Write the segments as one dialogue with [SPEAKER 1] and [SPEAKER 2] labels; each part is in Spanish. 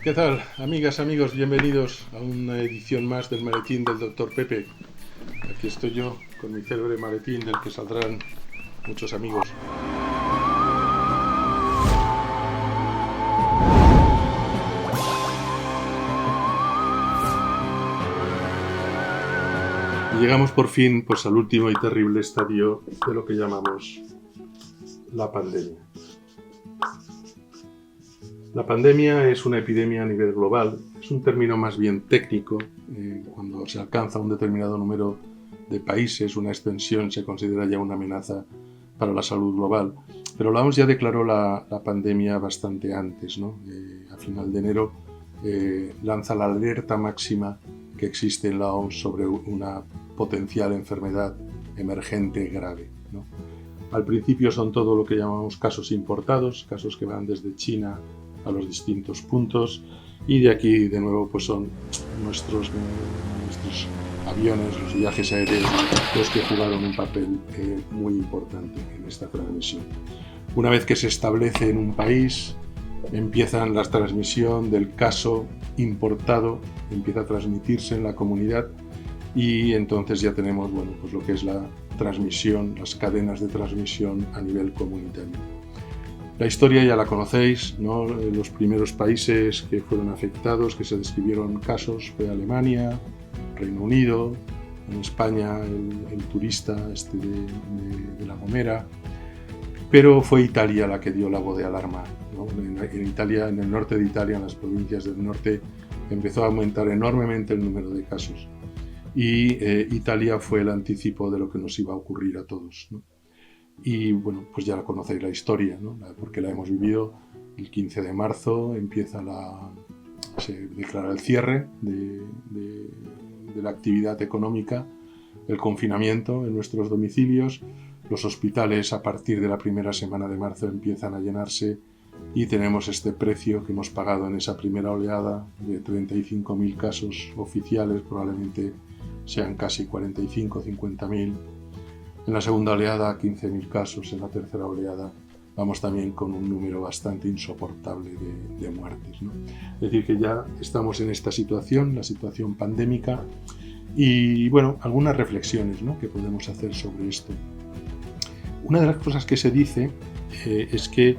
[SPEAKER 1] ¿Qué tal, amigas, amigos? Bienvenidos a una edición más del Maletín del Dr. Pepe. Aquí estoy yo con mi célebre maletín del que saldrán muchos amigos. Y llegamos por fin pues, al último y terrible estadio de lo que llamamos la pandemia. La pandemia es una epidemia a nivel global, es un término más bien técnico. Cuando se alcanza un determinado número de países, una extensión se considera ya una amenaza para la salud global. Pero la OMS ya declaró la pandemia bastante antes, ¿no? A final de enero lanza la alerta máxima que existe en la OMS sobre una potencial enfermedad emergente grave, ¿no? Al principio son todo lo que llamamos casos importados, casos que van desde China a los distintos puntos, y de aquí de nuevo pues son nuestros aviones, los viajes aéreos, los que jugaron un papel muy importante en esta transmisión. Una vez que se establece en un país, empieza la transmisión del caso importado, empieza a transmitirse en la comunidad, y entonces ya tenemos pues lo que es la transmisión, las cadenas de transmisión a nivel comunitario. La historia ya la conocéis, ¿no? Los primeros países que fueron afectados, que se describieron casos, fue Alemania, Reino Unido, en España el turista de La Gomera, pero fue Italia la que dio la voz de alarma, ¿no? En Italia, en el norte de Italia, en las provincias del norte, empezó a aumentar enormemente el número de casos. Y Italia fue el anticipo de lo que nos iba a ocurrir a todos, ¿no? Y bueno, pues ya conocéis la historia, ¿no? Porque la hemos vivido. El 15 de marzo se declara el cierre de la actividad económica, el confinamiento en nuestros domicilios. Los hospitales a partir de la primera semana de marzo empiezan a llenarse y tenemos este precio que hemos pagado en esa primera oleada de 35.000 casos oficiales, probablemente sean casi 45 o 50.000. En la segunda oleada 15.000 casos, en la tercera oleada vamos también con un número bastante insoportable de muertes, ¿no? Es decir, que ya estamos en esta situación, la situación pandémica, y bueno, algunas reflexiones, ¿no?, que podemos hacer sobre esto. Una de las cosas que se dice es que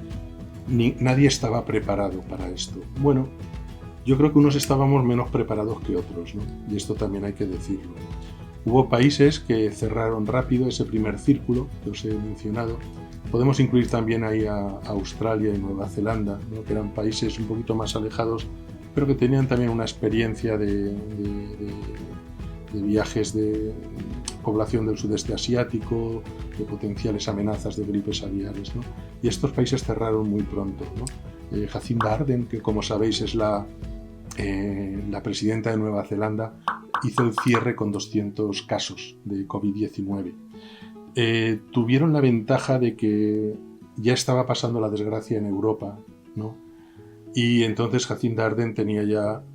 [SPEAKER 1] nadie estaba preparado para esto. Bueno, yo creo que unos estábamos menos preparados que otros, ¿no? Y esto también hay que decirlo. Hubo países que cerraron rápido ese primer círculo que os he mencionado. Podemos incluir también ahí a Australia y Nueva Zelanda, ¿no?, que eran países un poquito más alejados, pero que tenían también una experiencia de viajes de población del sudeste asiático, de potenciales amenazas de gripes aviares, ¿no? Y estos países cerraron muy pronto, ¿no? Jacinda Ardern, que como sabéis es la presidenta de Nueva Zelanda, hizo el cierre con 200 casos de COVID-19. Tuvieron la ventaja de que ya estaba pasando la desgracia en Europa, ¿no? Y entonces Jacinda Ardern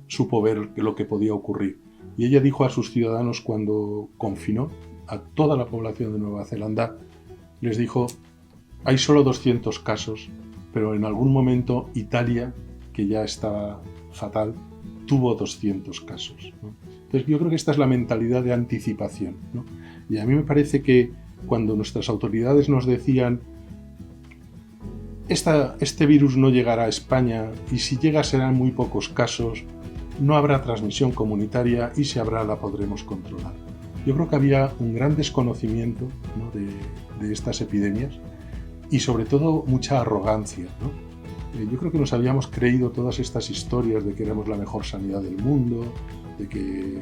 [SPEAKER 1] supo ver lo que podía ocurrir. Y ella dijo a sus ciudadanos cuando confinó a toda la población de Nueva Zelanda, les dijo: hay solo 200 casos, pero en algún momento Italia, que ya estaba fatal, tuvo 200 casos, ¿no? Entonces yo creo que esta es la mentalidad de anticipación, ¿no? Y a mí me parece que cuando nuestras autoridades nos decían este virus no llegará a España y si llega serán muy pocos casos, no habrá transmisión comunitaria y si habrá la podremos controlar. Yo creo que había un gran desconocimiento, ¿no?, de estas epidemias y sobre todo mucha arrogancia, ¿no? Yo creo que nos habíamos creído todas estas historias de que éramos la mejor sanidad del mundo, de que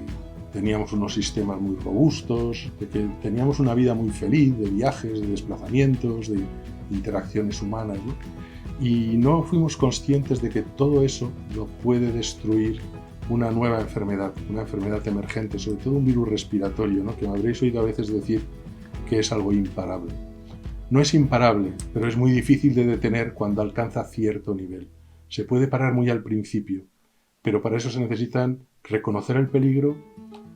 [SPEAKER 1] teníamos unos sistemas muy robustos, de que teníamos una vida muy feliz, de viajes, de desplazamientos, de interacciones humanas, ¿no? Y no fuimos conscientes de que todo eso lo puede destruir una nueva enfermedad, una enfermedad emergente, sobre todo un virus respiratorio, ¿no?, que me habréis oído a veces decir que es algo imparable. No es imparable, pero es muy difícil de detener cuando alcanza cierto nivel. Se puede parar muy al principio, pero para eso se necesitan reconocer el peligro,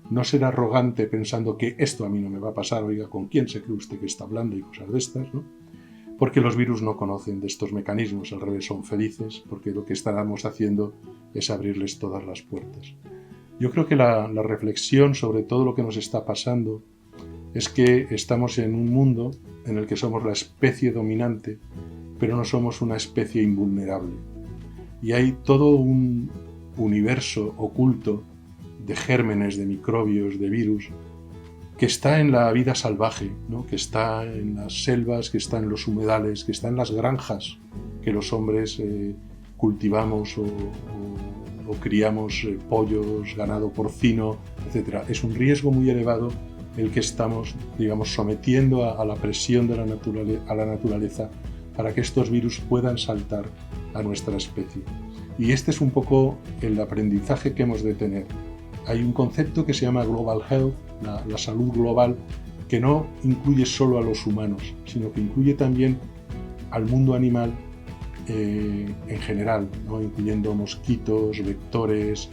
[SPEAKER 1] no ser arrogante pensando que esto a mí no me va a pasar, oiga, ¿con quién se cree usted que está hablando y cosas de estas, ¿no? porque los virus no conocen de estos mecanismos, al revés, son felices, porque lo que estamos haciendo es abrirles todas las puertas. Yo creo que la reflexión sobre todo lo que nos está pasando es que estamos en un mundo en el que somos la especie dominante, pero no somos una especie invulnerable. Y hay todo un universo oculto de gérmenes, de microbios, de virus, que está en la vida salvaje, ¿no? Que está en las selvas, que está en los humedales, que está en las granjas que los hombres cultivamos o criamos pollos, ganado porcino, etc. Es un riesgo muy elevado el que estamos, digamos, sometiendo a la presión de la naturaleza para que estos virus puedan saltar a nuestra especie. Y este es un poco el aprendizaje que hemos de tener. Hay un concepto que se llama Global Health, la salud global, que no incluye solo a los humanos, sino que incluye también al mundo animal en general, ¿no? Incluyendo mosquitos, vectores,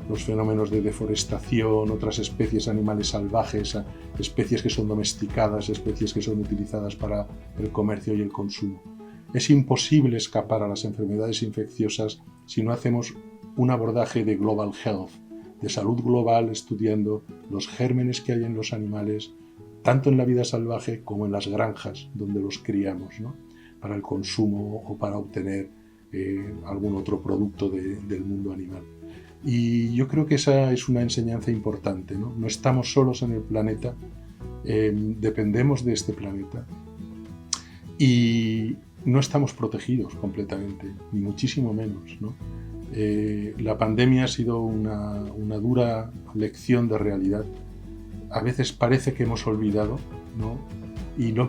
[SPEAKER 1] los fenómenos de deforestación, otras especies animales salvajes, especies que son domesticadas, especies que son utilizadas para el comercio y el consumo. Es imposible escapar a las enfermedades infecciosas si no hacemos un abordaje de Global Health, de salud global, estudiando los gérmenes que hay en los animales, tanto en la vida salvaje como en las granjas donde los criamos, ¿no? Para el consumo o para obtener algún otro producto del mundo animal. Y yo creo que esa es una enseñanza importante, ¿no? No estamos solos en el planeta, dependemos de este planeta y no estamos protegidos completamente, ni muchísimo menos, ¿no? La pandemia ha sido una dura lección de realidad. A veces parece que hemos olvidado, ¿no? Y lo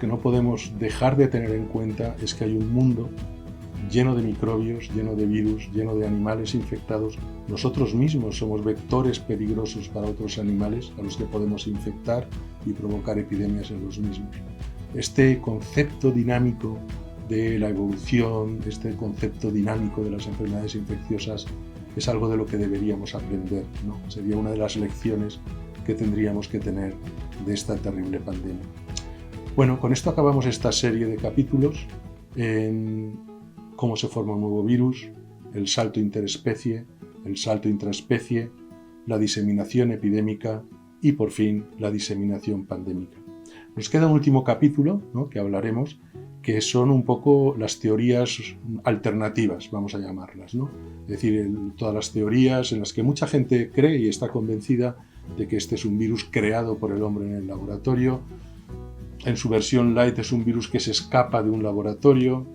[SPEAKER 1] que no podemos dejar de tener en cuenta es que hay un mundo lleno de microbios, lleno de virus, lleno de animales infectados. Nosotros mismos somos vectores peligrosos para otros animales a los que podemos infectar y provocar epidemias en los mismos. Este concepto dinámico de la evolución, este concepto dinámico de las enfermedades infecciosas es algo de lo que deberíamos aprender, ¿no? Sería una de las lecciones que tendríamos que tener de esta terrible pandemia. Bueno, con esto acabamos esta serie de capítulos en cómo se forma un nuevo virus, el salto interespecie, el salto intraespecie, la diseminación epidémica y, por fin, la diseminación pandémica. Nos queda un último capítulo, ¿no?, que hablaremos, que son un poco las teorías alternativas, vamos a llamarlas, ¿no? Es decir, todas las teorías en las que mucha gente cree y está convencida de que este es un virus creado por el hombre en el laboratorio. En su versión light es un virus que se escapa de un laboratorio.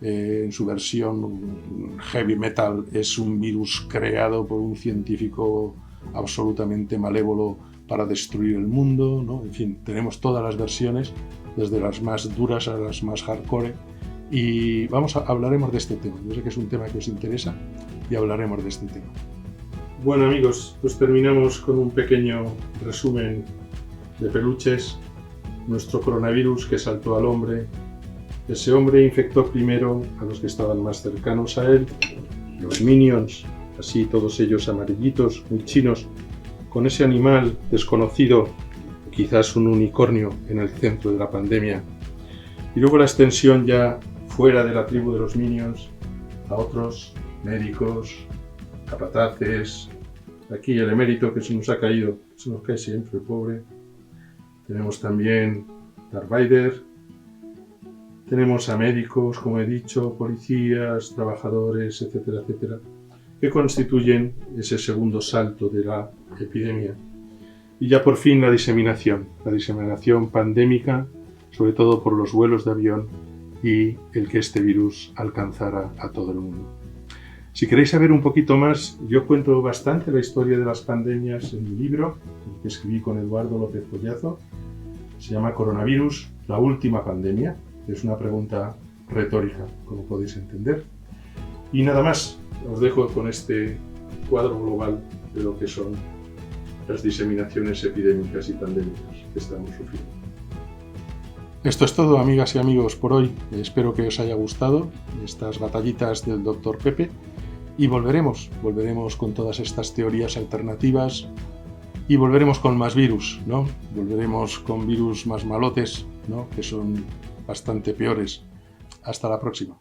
[SPEAKER 1] En su versión heavy metal es un virus creado por un científico absolutamente malévolo para destruir el mundo, ¿no? En fin, tenemos todas las versiones, desde las más duras a las más hardcore, y hablaremos de este tema. Yo sé que es un tema que os interesa y hablaremos de este tema. Bueno, amigos, pues terminamos con un pequeño resumen de peluches. Nuestro coronavirus que saltó al hombre. Ese hombre infectó primero a los que estaban más cercanos a él, los Minions, así todos ellos amarillitos, muy chinos, con ese animal desconocido, quizás un unicornio, en el centro de la pandemia. Y luego la extensión ya fuera de la tribu de los Minions a otros médicos, capataces. Aquí el emérito que se nos ha caído, se nos cae siempre, pobre. Tenemos también Darth Vader. Tenemos a médicos, como he dicho, policías, trabajadores, etcétera, etcétera, que constituyen ese segundo salto de la epidemia. Y ya por fin la diseminación pandémica, sobre todo por los vuelos de avión y el que este virus alcanzara a todo el mundo. Si queréis saber un poquito más, yo cuento bastante la historia de las pandemias en mi libro, que escribí con Eduardo López Collazo. Se llama Coronavirus, la última pandemia. Es una pregunta retórica, como podéis entender. Y nada más, os dejo con este cuadro global de lo que son las diseminaciones epidémicas y pandémicas que estamos sufriendo. Esto es todo, amigas y amigos, por hoy. Espero que os haya gustado estas batallitas del Dr. Pepe y volveremos con todas estas teorías alternativas y volveremos con más virus, ¿no? Volveremos con virus más malotes, ¿no?, que son bastante peores. Hasta la próxima.